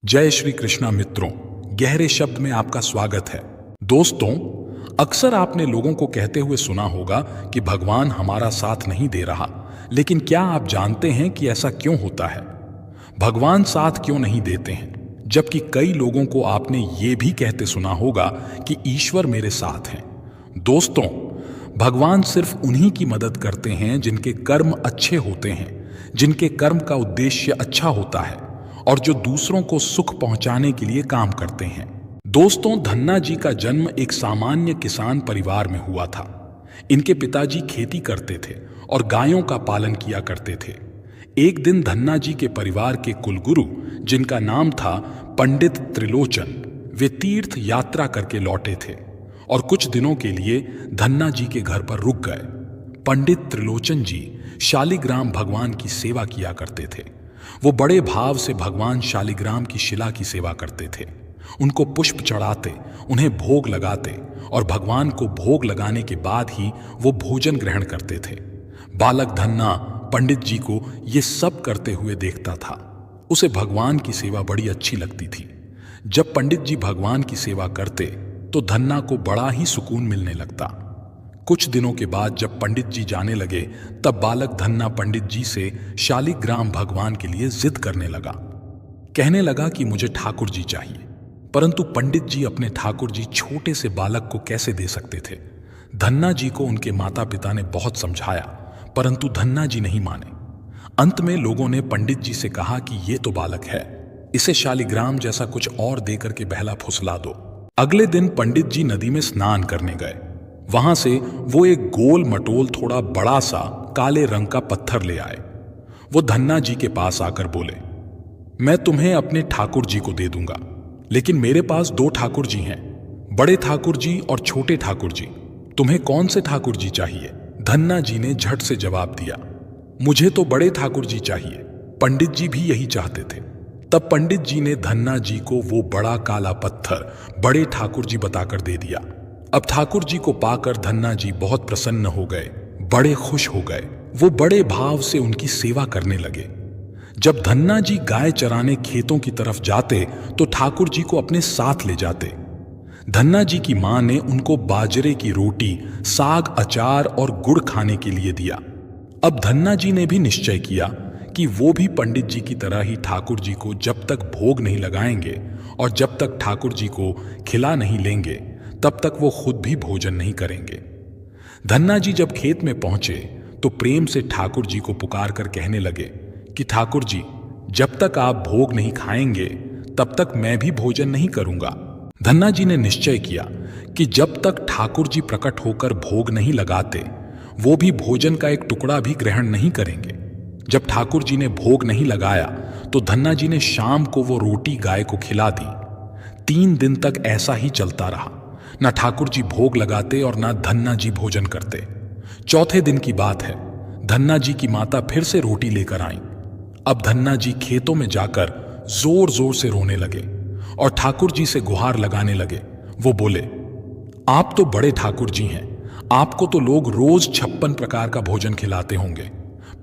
जय श्री कृष्णा मित्रों, गहरे शब्द में आपका स्वागत है। दोस्तों, अक्सर आपने लोगों को कहते हुए सुना होगा कि भगवान हमारा साथ नहीं दे रहा, लेकिन क्या आप जानते हैं कि ऐसा क्यों होता है? भगवान साथ क्यों नहीं देते हैं? जबकि कई लोगों को आपने ये भी कहते सुना होगा कि ईश्वर मेरे साथ हैं। दोस्तों, भगवान सिर्फ उन्हीं की मदद करते हैं जिनके कर्म अच्छे होते हैं, जिनके कर्म का उद्देश्य अच्छा होता है और जो दूसरों को सुख पहुंचाने के लिए काम करते हैं। दोस्तों, धन्ना जी का जन्म एक सामान्य किसान परिवार में हुआ था। इनके पिताजी खेती करते थे और गायों का पालन किया करते थे। एक दिन धन्ना जी के परिवार के कुलगुरु, जिनका नाम था पंडित त्रिलोचन, वे तीर्थ यात्रा करके लौटे थे और कुछ दिनों के लिए धन्ना जी के घर पर रुक गए। पंडित त्रिलोचन जी शालिग्राम भगवान की सेवा किया करते थे। वो बड़े भाव से भगवान शालिग्राम की शिला की सेवा करते थे। उनको पुष्प चढ़ाते, उन्हें भोग लगाते और भगवान को भोग लगाने के बाद ही वो भोजन ग्रहण करते थे। बालक धन्ना पंडित जी को ये सब करते हुए देखता था। उसे भगवान की सेवा बड़ी अच्छी लगती थी। जब पंडित जी भगवान की सेवा करते तो धन्ना को बड़ा ही सुकून मिलने लगता। कुछ दिनों के बाद जब पंडित जी जाने लगे, तब बालक धन्ना पंडित जी से शालिग्राम भगवान के लिए जिद करने लगा। कहने लगा कि मुझे ठाकुर जी चाहिए। परंतु पंडित जी अपने ठाकुर जी छोटे से बालक को कैसे दे सकते थे? धन्ना जी को उनके माता पिता ने बहुत समझाया, परंतु धन्ना जी नहीं माने। अंत में लोगों ने पंडित जी से कहा कि ये तो बालक है, इसे शालिग्राम जैसा कुछ और देकर के बहला फुसला दो। अगले दिन पंडित जी नदी में स्नान करने गए। वहां से वो एक गोल मटोल थोड़ा बड़ा सा काले रंग का पत्थर ले आए। वो धन्ना जी के पास आकर बोले, मैं तुम्हें अपने ठाकुर जी को दे दूंगा, लेकिन मेरे पास दो ठाकुर जी हैं, बड़े ठाकुर जी और छोटे ठाकुर जी। तुम्हें कौन से ठाकुर जी चाहिए? धन्ना जी ने झट से जवाब दिया, मुझे तो बड़े ठाकुर जी चाहिए। पंडित जी भी यही चाहते थे। तब पंडित जी ने धन्ना जी को वो बड़ा काला पत्थर बड़े ठाकुर जी बताकर दे दिया। अब ठाकुर जी को पाकर धन्ना जी बहुत प्रसन्न हो गए, बड़े खुश हो गए। वो बड़े भाव से उनकी सेवा करने लगे। जब धन्ना जी गाय चराने खेतों की तरफ जाते तो ठाकुर जी को अपने साथ ले जाते। धन्ना जी की मां ने उनको बाजरे की रोटी, साग, अचार और गुड़ खाने के लिए दिया। अब धन्ना जी ने भी निश्चय किया कि वो भी पंडित जी की तरह ही ठाकुर जी को जब तक भोग नहीं लगाएंगे और जब तक ठाकुर जी को खिला नहीं लेंगे, तब तक वो खुद भी भोजन नहीं करेंगे। धन्ना जी जब खेत में पहुंचे तो प्रेम से ठाकुर जी को पुकार कर कहने लगे कि ठाकुर जी, जब तक आप भोग नहीं खाएंगे तब तक मैं भी भोजन नहीं करूंगा। धन्ना जी ने निश्चय किया कि जब तक ठाकुर जी प्रकट होकर भोग नहीं लगाते, वो भी भोजन का एक टुकड़ा भी ग्रहण नहीं करेंगे। जब ठाकुर जी ने भोग नहीं लगाया तो धन्ना जी ने शाम को वो रोटी गाय को खिला दी। 3 दिन तक ऐसा ही चलता रहा। ना ठाकुर जी भोग लगाते और ना धन्ना जी भोजन करते। चौथे दिन की बात है, धन्ना जी की माता फिर से रोटी लेकर आई। अब धन्ना जी खेतों में जाकर जोर जोर से रोने लगे और ठाकुर जी से गुहार लगाने लगे। वो बोले, आप तो बड़े ठाकुर जी हैं, आपको तो लोग रोज 56 प्रकार का भोजन खिलाते होंगे,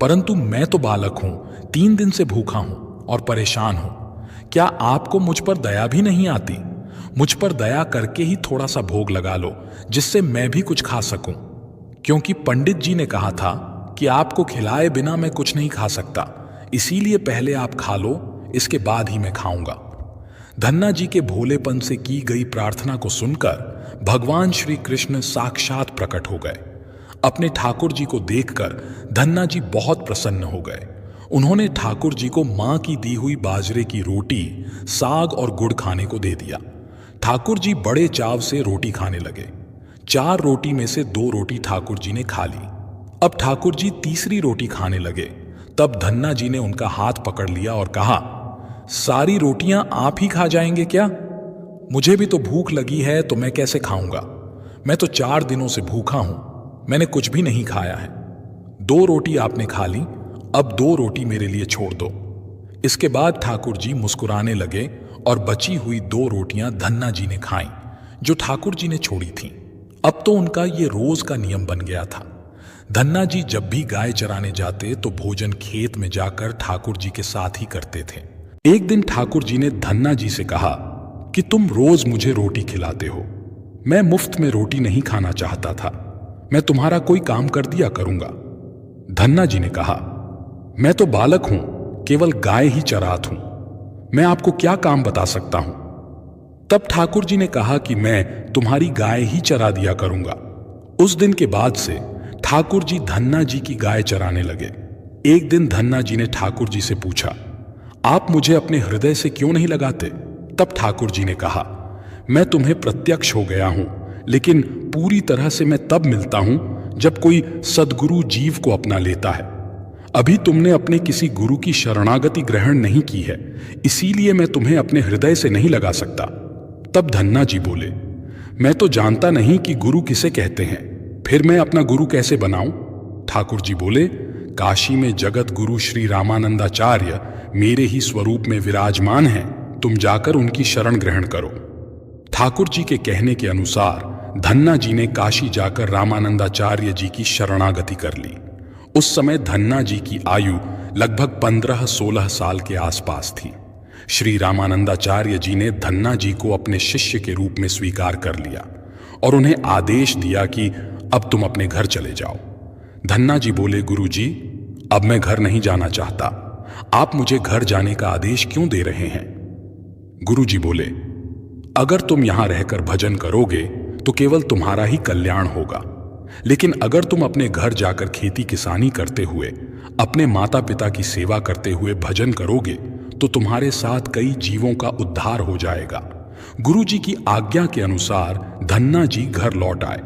परंतु मैं तो बालक हूं, 3 दिन से भूखा हूं और परेशान हूं। क्या आपको मुझ पर दया भी नहीं आती? मुझ पर दया करके ही थोड़ा सा भोग लगा लो, जिससे मैं भी कुछ खा सकूं, क्योंकि पंडित जी ने कहा था कि आपको खिलाए बिना मैं कुछ नहीं खा सकता, इसीलिए पहले आप खा लो, इसके बाद ही मैं खाऊंगा। धन्ना जी के भोलेपन से की गई प्रार्थना को सुनकर भगवान श्री कृष्ण साक्षात प्रकट हो गए। अपने ठाकुर जी को देखकर धन्ना जी बहुत प्रसन्न हो गए। उन्होंने ठाकुर जी को मां की दी हुई बाजरे की रोटी, साग और गुड़ खाने को दे दिया। ठाकुर जी बड़े चाव से रोटी खाने लगे। 4 रोटी में से 2 रोटी ठाकुर जी ने खा ली। अब ठाकुर जी तीसरी रोटी खाने लगे। तब धन्ना जी ने उनका हाथ पकड़ लिया और कहा, सारी रोटियां आप ही खा जाएंगे क्या? मुझे भी तो भूख लगी है, तो मैं कैसे खाऊंगा? मैं तो 4 दिनों से भूखा हूं, मैंने कुछ भी नहीं खाया है। 2 रोटी आपने खा ली, अब 2 रोटी मेरे लिए छोड़ दो। इसके बाद ठाकुर जी मुस्कुराने लगे और बची हुई 2 रोटियां धन्ना जी ने खाईं, जो ठाकुर जी ने छोड़ी थीं। अब तो उनका ये रोज का नियम बन गया था। धन्ना जी जब भी गाय चराने जाते तो भोजन खेत में जाकर ठाकुर जी के साथ ही करते थे। एक दिन ठाकुर जी ने धन्ना जी से कहा कि तुम रोज मुझे रोटी खिलाते हो। मैं मुफ्त में रोटी नहीं खाना चाहता था। मैं तुम्हारा कोई काम कर दिया करूंगा। धन्ना जी ने कहा, मैं तो बालक हूं, केवल गाय ही चरात हूं। मैं आपको क्या काम बता सकता हूं। तब ठाकुर जी ने कहा कि मैं तुम्हारी गाय ही चरा दिया करूंगा। उस दिन के बाद से ठाकुर जी धन्ना जी की गाय चराने लगे। एक दिन धन्ना जी ने ठाकुर जी से पूछा, आप मुझे अपने हृदय से क्यों नहीं लगाते। तब ठाकुर जी ने कहा, मैं तुम्हें प्रत्यक्ष हो गया हूं, लेकिन पूरी तरह से मैं तब मिलता हूं जब कोई सद्गुरु जीव को अपना लेता है। अभी तुमने अपने किसी गुरु की शरणागति ग्रहण नहीं की है, इसीलिए मैं तुम्हें अपने हृदय से नहीं लगा सकता। तब धन्ना जी बोले, मैं तो जानता नहीं कि गुरु किसे कहते हैं, फिर मैं अपना गुरु कैसे बनाऊं। ठाकुर जी बोले, काशी में जगत गुरु श्री रामानंदाचार्य मेरे ही स्वरूप में विराजमान हैं, तुम जाकर उनकी शरण ग्रहण करो। ठाकुर जी के कहने के अनुसार धन्ना जी ने काशी जाकर रामानंदाचार्य जी की शरणागति कर ली। उस समय धन्ना जी की आयु लगभग 15-16 साल के आसपास थी। श्री रामानंदाचार्य जी ने धन्ना जी को अपने शिष्य के रूप में स्वीकार कर लिया और उन्हें आदेश दिया कि अब तुम अपने घर चले जाओ। धन्ना जी बोले, गुरु जी, अब मैं घर नहीं जाना चाहता। आप मुझे घर जाने का आदेश क्यों दे रहे हैं। गुरु जी बोले, अगर तुम यहां रहकर भजन करोगे तो केवल तुम्हारा ही कल्याण होगा, लेकिन अगर तुम अपने घर जाकर खेती किसानी करते हुए अपने माता पिता की सेवा करते हुए भजन करोगे तो तुम्हारे साथ कई जीवों का उद्धार हो जाएगा। गुरु जी की आज्ञा के अनुसार धन्ना जी घर लौट आए।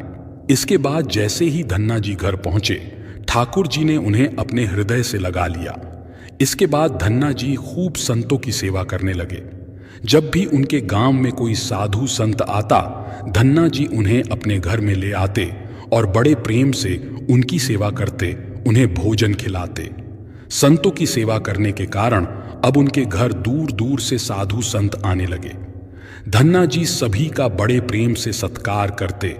इसके बाद जैसे ही धन्ना जी घर पहुंचे, ठाकुर जी ने उन्हें अपने हृदय से लगा लिया। इसके बाद धन्ना जी खूब संतों की सेवा करने लगे। जब भी उनके गांव में कोई साधु संत आता, धन्ना जी उन्हें अपने घर में ले आते और बड़े प्रेम से उनकी सेवा करते, उन्हें भोजन खिलाते। संतों की सेवा करने के कारण अब उनके घर दूर दूर से साधु संत आने लगे। धन्ना जी सभी का बड़े प्रेम से सत्कार करते